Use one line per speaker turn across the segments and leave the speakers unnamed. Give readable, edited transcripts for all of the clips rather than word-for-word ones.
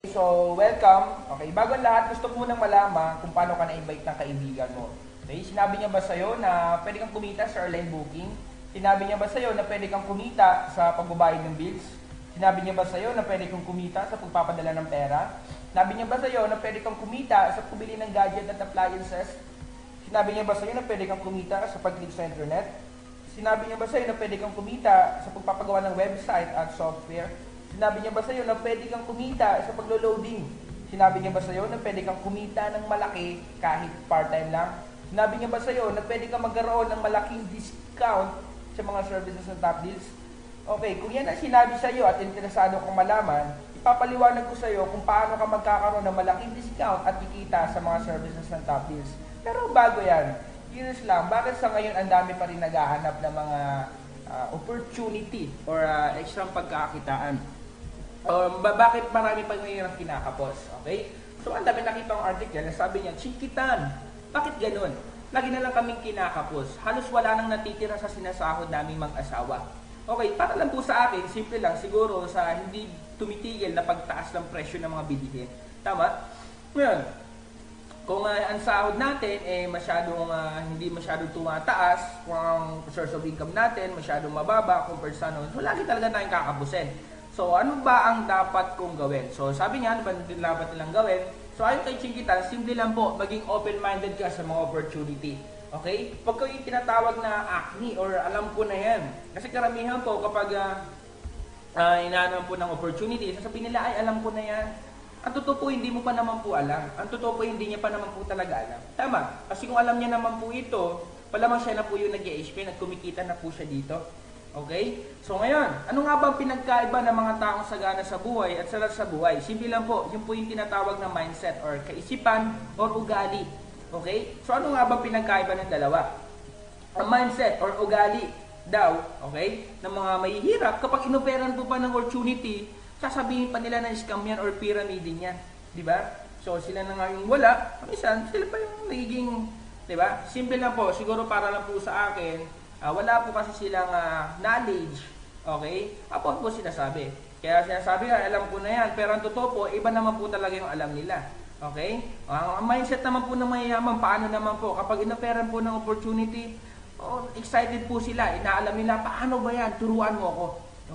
So, welcome. Okay, bago ang lahat, gusto ko munang malaman kung paano ka na-invite ng kaibigan mo. Okay, sinabi niya ba sa'yo na pwede kang kumita sa online booking? Sinabi niya ba sa'yo na pwede kang kumita sa pagbabayad ng bills? Sinabi niya ba sa'yo na pwede kang kumita sa pagpapadala ng pera? Sinabi niya ba sa'yo na pwede kang kumita sa pumili ng gadget at appliances? Sinabi niya ba sa'yo na pwede kang kumita sa pag-click sa internet? Sinabi niya ba sa'yo na pwede kang kumita sa pagpapagawa ng website at software? Sinabi niya ba sa'yo na pwede kang kumita sa paglo-loading? Sinabi niya ba sa'yo na pwede kang kumita ng malaki kahit part-time lang? Sinabi niya ba sa'yo na pwede kang magkaroon ng malaking discount sa mga services ng Top Deals? Okay, kung yan ang sinabi sa'yo at interesado kang malaman, ipapaliwanag ko sa'yo kung paano ka magkakaroon ng malaking discount at kikita sa mga services ng Top Deals. Pero bago yan, curious lang, bakit sa ngayon ang dami pa rin naghahanap ng mga opportunity or extra pagkakakitaan? Bakit marami pa ngayon ang kinakapos? Okay? So, ang dami nakita ang article na sabi niya, Chinkitan, bakit ganun? Lagi na lang kaming kinakapos. Halos wala nang natitira sa sinasahod naming mag-asawa. Okay, para lang po sa akin, simple lang, siguro sa hindi tumitigil na pagtaas ng presyo ng mga bilihin. Tama? Ngayon, kung ang sahod natin hindi masyadong tumataas, kung ang source of income natin masyadong mababa compared sa noon, so lagi talaga tayong kakapusin. So, ano ba ang dapat kong gawin? So, sabi niya, ano ba dapat nilang gawin? So, ayon kay Chinkitan, simple lang po, maging open-minded ka sa mga opportunity. Okay? Pag kayo yung tinatawag na acne or alam ko na yan. Kasi karamihan po, kapag inaanong po ng opportunity, sasabihin nila, ay, alam ko na yan. Ang totoo po, hindi mo pa naman po alam. Ang totoo po, hindi niya pa naman po talaga alam. Tama. Kasi kung alam niya naman po ito, palamang siya na po yung nag-i-explain at kumikita na po siya dito. Okay? So ngayon, ano nga ba ang pinagkaiba ng mga taong sagana sa buhay at sarap sa buhay? Simple lang po, yun po yung tinatawag na mindset or kaisipan or ugali. Okay? So ano nga ba ang pinagkaiba ng dalawa? Ang mindset or ugali daw, okay, ng mga mahihirap, kapag inoperan po pa ng opportunity, sasabihin pa nila na scam yan or pyramid yan. Di ba? So sila na nga yung wala, minsan sila pa yung nagiging, di ba? Simple lang po, siguro para lang po sa akin, wala po kasi silang knowledge, okay? Apo po sinasabi. Kaya sinasabi nga, alam ko na yan. Pero ang totoo po, iba naman po talaga yung alam nila. Okay? Ang mindset naman po ng mayayaman, paano naman po? Kapag inoperan po ng opportunity, excited po sila. Inaalam nila, paano ba yan? Turuan mo ako.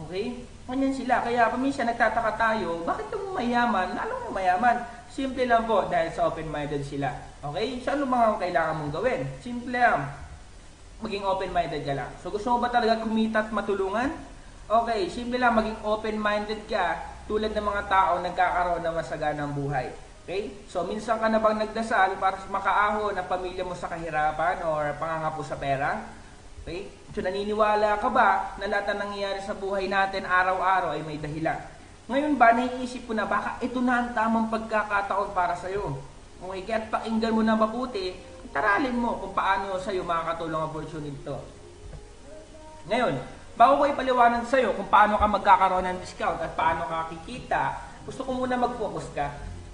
Okay? Ganyan sila. Kaya paminsan nagtataka tayo, bakit yung mayaman, lalong yung mayaman? Simple lang po, dahil sa open-minded sila. Okay? So ano mga kailangan mong gawin? Simple lang. Maging open-minded ka lang. So gusto mo ba talaga kumita at matulungan? Okay, simple lang, maging open-minded ka tulad ng mga tao nagkakaroon ng masaganang buhay. Okay? So minsan ka na bang nagdasal para makaahon ang pamilya mo sa kahirapan or pangangako sa pera? Okay? So naniniwala ka ba na lahat ng nangyayari sa buhay natin araw-araw ay may dahilan? Ngayon ba naiisip ko na baka ito na ang tamang pagkakataon para sa'yo? Okay, kaya pakinggan mo na mabuti, taralin mo kung paano sa'yo makakatulong ang opportunity ito. Ngayon, bago ko ipaliwanag sa'yo kung paano ka magkakaroon ng discount at paano ka kikita, gusto ko muna mag-focus ka.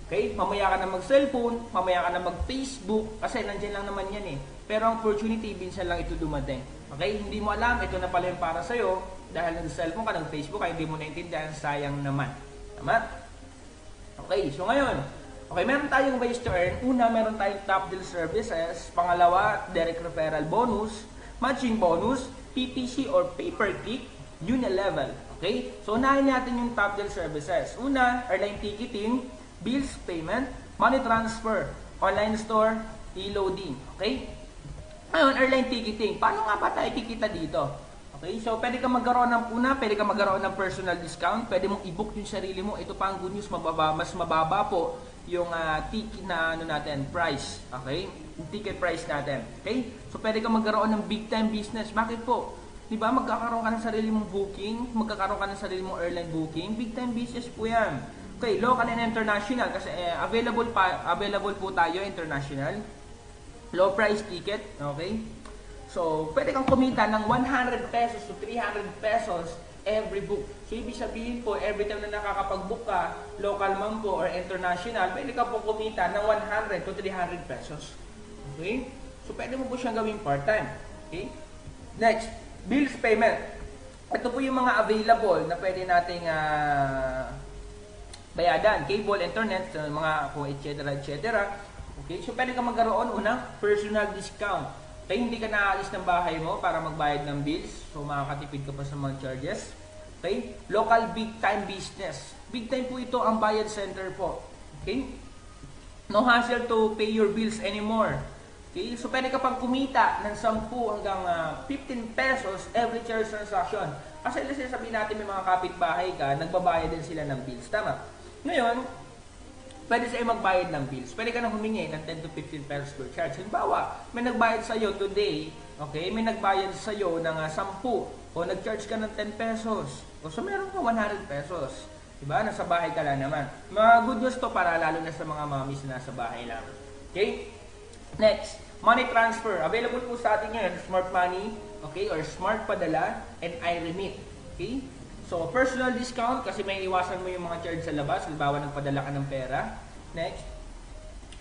Okay? Mamaya ka na mag-cellphone, mamaya ka na mag-Facebook, kasi nandiyan lang naman yan eh. Pero ang opportunity, minsan lang ito dumating. Okay? Hindi mo alam, ito na pala yung para sa'yo, dahil nag-cellphone ka, nag-Facebook ka, hindi mo naintindihan, sayang naman. Tama? Okay, so ngayon, okay, meron tayong ways to earn. Una, meron tayong top deal services. Pangalawa, direct referral bonus, matching bonus, PPC or pay-per-click, Unilevel. Okay? So, unahin natin yung top deal services. Una, airline ticketing, bills payment, money transfer, online store, e-loading. Okay? Ngayon, airline ticketing. Paano nga ba tayo kikita dito? Okay, so pwede kang magkaroon ng personal discount, pwede mong i-book yung sarili mo. Ito pa ang good news, mas mababa po yung ticket na price. Okay? Yung ticket price natin. Okay? So pwede kang magkaroon ng big time business. Bakit po? 'Di ba? Magkakaroon ka ng sarili mong booking, magkakaroon ka ng sarili mong airline booking, big time business po 'yan. Okay, local and international kasi available po tayo international. Low price ticket, okay? So, pwede kang kumita ng 100 pesos to 300 pesos every book. So, ibig sabihin po, every time na nakakapag-book ka, local man po or international, pwede ka po kumita ng 100 to 300 pesos. Okay? So, pwede mo po siyang gawing part-time. Okay? Next, bills payment. Ito po yung mga available na pwede nating bayadan, cable, internet, mga etc. Okay, so pwede ka magkaroon unang personal discount. Kaya hindi ka naalis ng bahay mo para magbayad ng bills, so makakatipid ka pa sa mga charges. Okay, local big time business. Big time po ito ang bayad center po. Okay, no hassle to pay your bills anymore. Okay, so pwede ka pang kumita ng 10 hanggang 15 pesos every charge transaction. Kasi let's say sabihin natin may mga kapitbahay ka, nagbabayad din sila ng bills, tama? Ngayon, pwede sa'yo magbayad ng bills. Pwede ka nang humingi ng 10 to 15 pesos per charge. Halimbawa, may nagbayad sa'yo today, okay, may nagbayad sa'yo ng 10 o nag-charge ka ng 10 pesos. O so meron ka 100 pesos. Diba? Nasa bahay ka lang naman. Mga good news to para lalo na sa mga mommies na nasa bahay lang. Okay? Next, money transfer. Available po sa atin ngayon, smart money, okay, or smart padala, and iRemit. Okay? So, personal discount kasi may iwasan mo yung mga charge sa labas. Halimbawa, nagpadala ka ng pera. Next,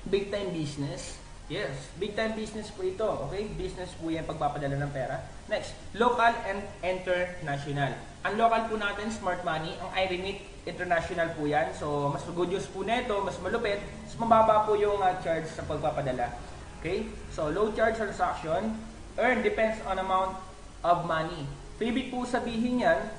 big time business. Yes, big time business po ito. Okay, business po yan pagpapadala ng pera. Next, local and international. Ang local po natin, smart money. Ang iRemit, international po yan. So, mas good news po nito, mas malupit, mas mababa po yung charge sa pagpapadala. Okay, so low charge transaction, earn depends on amount of money. So, ibig po sabihin yan,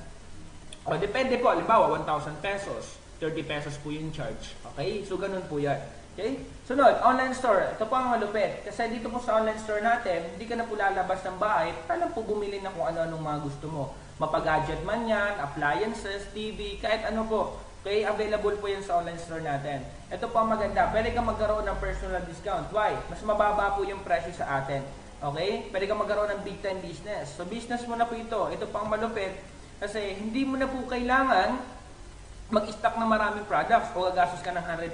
o, depende po, halimbawa, 1,000 pesos, 30 pesos po yung charge. Okay? So, ganun po yan. Okay? Sunod, online store. Ito po ang malupit. Kasi dito po sa online store natin, hindi ka na po lalabas ng bahay, para lang po bumili na kung ano-anong mga gusto mo. Mapagadget man yan, appliances, TV, kahit ano po. Okay? Available po yan sa online store natin. Ito po ang maganda. Pwede ka magkaroon ng personal discount. Why? Mas mababa po yung presyo sa atin. Okay? Pwede ka magkaroon ng big time business. So, business mo na po ito. Ito po ang malupit. Kasi hindi mo na po kailangan mag-stock ng maraming products o gagastos ka ng 100,000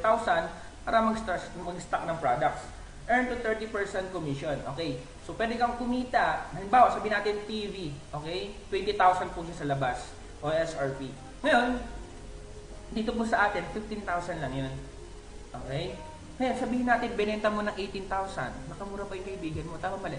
para mag-stock ng products. Earn to 30% commission. Okay. So, pwede kang kumita. Halimbawa, sabihin natin TV. Okay. 20,000 po siya sa labas o SRP. Ngayon, dito po sa atin, 15,000 lang yun. Okay. Ngayon, sabihin natin, binenta mo ng 18,000. Nakamura pa yung kaibigan mo. Tama mali.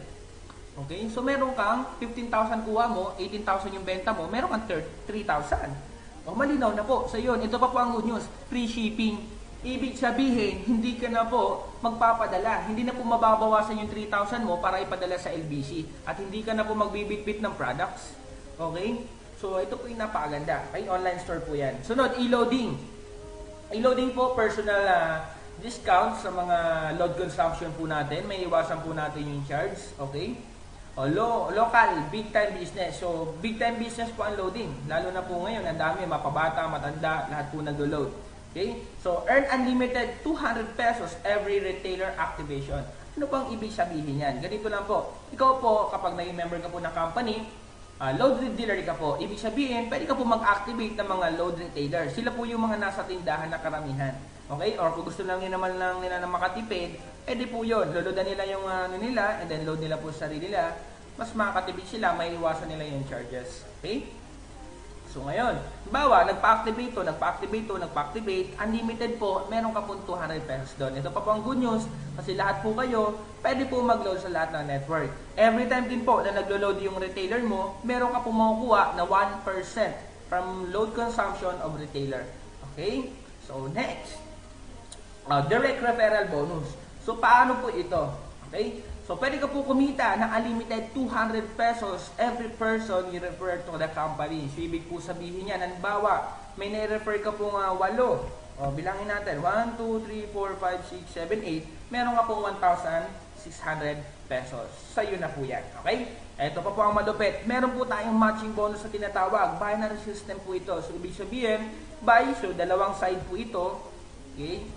Okay? So, meron kang 15,000 kuha mo, 18,000 yung benta mo, meron kang 3,000. O, malinaw na po. So, yun, ito pa po ang good news. Free shipping. Ibig sabihin, hindi ka na po magpapadala. Hindi na po mababawasan yung 3,000 mo para ipadala sa LBC. At hindi ka na po magbibitbit ng products. Okay? So, ito po yung napakaganda. Okay? Online store po yan. Sunod, e-loading. E-loading po, personal discount sa mga load consumption po natin. May iwasan po natin yung charge. Okay? Local, big time business. So, big time business po ang loading. Lalo na po ngayon, ang dami, mapabata, matanda, lahat po nag-load. Okay? So, earn unlimited 200 pesos every retailer activation. Ano bang ibig sabihin yan? Ganito lang po. Ikaw po, kapag naging member ka po ng company, load dealer ka po. Ibig sabihin, pwede ka po mag-activate ng mga load retailer. Sila po yung mga nasa tindahan na karamihan. Okay? Or kung gusto lang nila na makatipid, edi po yun. Loloadan nila yung nila, and then load nila po sa sarili nila. Mas makakatipid sila, may iwasan nila yung charges. Okay? So ngayon, bawa, nagpa-activate to, unlimited po, meron ka po 200 pesos doon. Ito pa po ang good news, kasi lahat po kayo, pwede po mag-load sa lahat ng network. Every time din po na naglo-load yung retailer mo, meron ka po makukuha na 1% from load consumption of retailer. Okay? So next, direct referral bonus. So paano po ito? Okay? So pwede ka po kumita ng unlimited 200 pesos every person you refer to the company. So ibig po sabihin yan, halimbawa, may nai-refer ka pong 8. O, bilangin natin, 1, 2, 3, 4, 5, 6, 7, 8. Meron ka pong 1,600 pesos. Sa'yo na po yan. Okay? Ito pa po ang malupit. Meron po tayong matching bonus sa tinatawag. Binary system po ito. So ibig sabihin, so dalawang side po ito. Okay?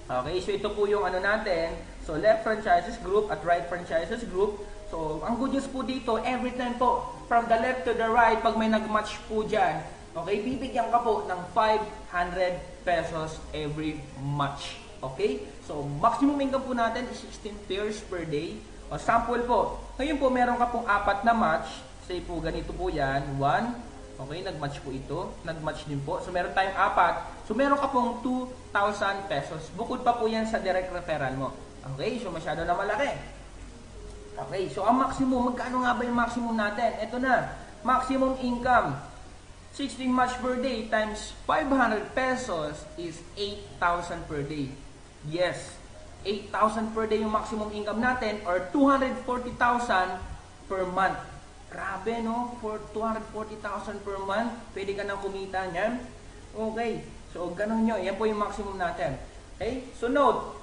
Okay, so ito po yung natin. So, left franchises group at right franchises group. So, ang good news po dito, every time po, from the left to the right, pag may nag-match po dyan, okay, bibigyan ka po ng 500 pesos every match. Okay? So, maximum income po natin is 16 pairs per day. O, sample po. Ngayon po, meron ka pong 4 na match. Say po, ganito po yan. 1, okay, nag-match po ito. Nag-match din po. So, meron tayong 4. So, meron ka pong 2,000 pesos. Bukod pa po yan sa direct referral mo. Okay, so masyado na malaki. Okay, so ang maximum, magkano nga ba yung maximum natin? Ito na, maximum income. 16 match per day times 500 pesos is 8,000 per day. Yes, 8,000 per day yung maximum income natin or 240,000 per month. Grabe, no? For 240,000 per month, pwede ka nang kumita niyan. Okay, so ganun nyo. Yan po yung maximum natin. Okay, so note,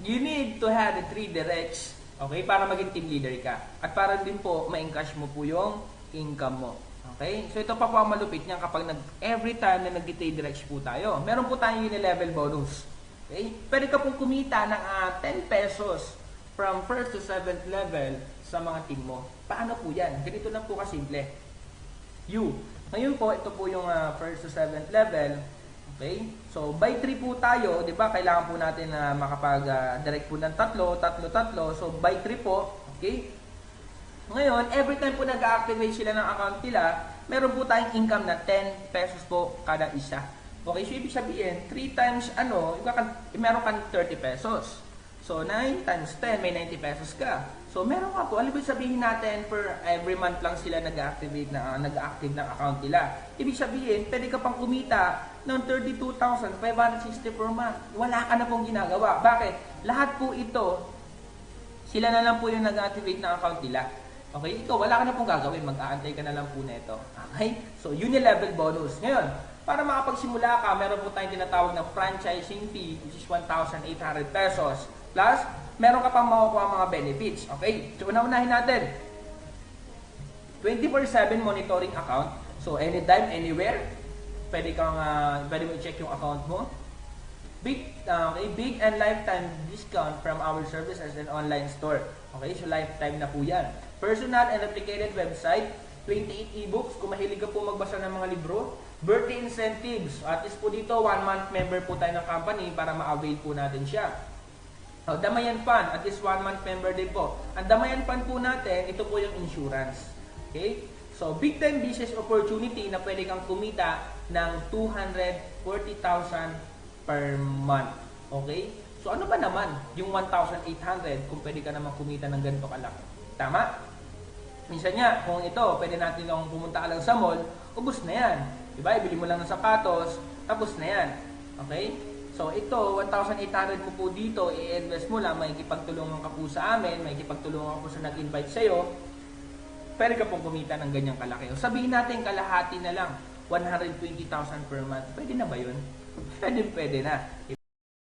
you need to have the 3 directs, okay, para maging team leader ka. At para din po, ma-encash mo po yung income mo. Okay, so ito pa po ang malupit niyan kapag every time na nag-trade directs po tayo. Meron po tayong level bonus. Okay, pwede ka pong kumita ng 10 pesos from 1st to 7th level sa mga team mo. Paano po yan? Ganito lang po kasimple. Ngayon po, ito po yung 1st to 7th level. Okay? So, by 3 po tayo, di ba? Kailangan po natin na makapag-direct po ng tatlo. So, by 3 po. Okay? Ngayon, every time po nag-activate sila ng account nila, meron po tayong income na 10 pesos po kada isa. Okay? So, ibig sabihin, 3 times meron kang 30 pesos. So, 9 times 10, may 90 pesos ka. So, meron ka po. Ibig sabihin natin, per every month lang sila nag-active ng account nila. Ibig sabihin, pwede ka pang kumita ng 32,560 per month. Wala ka na pong ginagawa. Bakit? Lahat po ito, sila na lang po yung nag-activate ng account nila. Okay? Ito, wala ka na pong gagawin. Mag-aantay ka na lang po na ito. Okay? So, uni-level bonus. Ngayon, para makapagsimula ka, meron po tayong tinatawag na franchising fee, which is 1,800 pesos. Plus, meron ka pang makukuha mga benefits. Okay? So, unahin natin. 24/7 monitoring account. So, anytime, anywhere, pwede mo i-check yung account mo. Big and lifetime discount from our services and online store. Okay? So, lifetime na po yan. Personal and replicated website. 28 ebooks. Kung mahilig ka po magbasa ng mga libro. Birthday incentives. At least po dito, 1 month member po tayo ng company para ma-avail po natin siya. Damayan Fund, at least 1 month member din po. Ang Damayan Fund po natin, ito po yung insurance. Okay? So, big time business opportunity na pwede kang kumita ng 240,000 per month. Okay? So, ano ba naman yung 1,800 kung pwede ka naman kumita ng ganito kalaki? Tama? Minsan nga, kung ito, pwede natin lang pumunta ka lang sa mall, ubos na yan. Diba? Ibili mo lang ng sapatos, tapos na yan. Okay? So, ito, 1,800 ko po dito, i-invest mo lang, may ikipagtulungan ka po sa amin, may ikipagtulungan ka po sa nag-invite sa'yo, pwede ka pong kumita ng ganyang kalaki. O sabihin natin, kalahati na lang, 120,000 per month. Pwede na ba yun? Pwede na.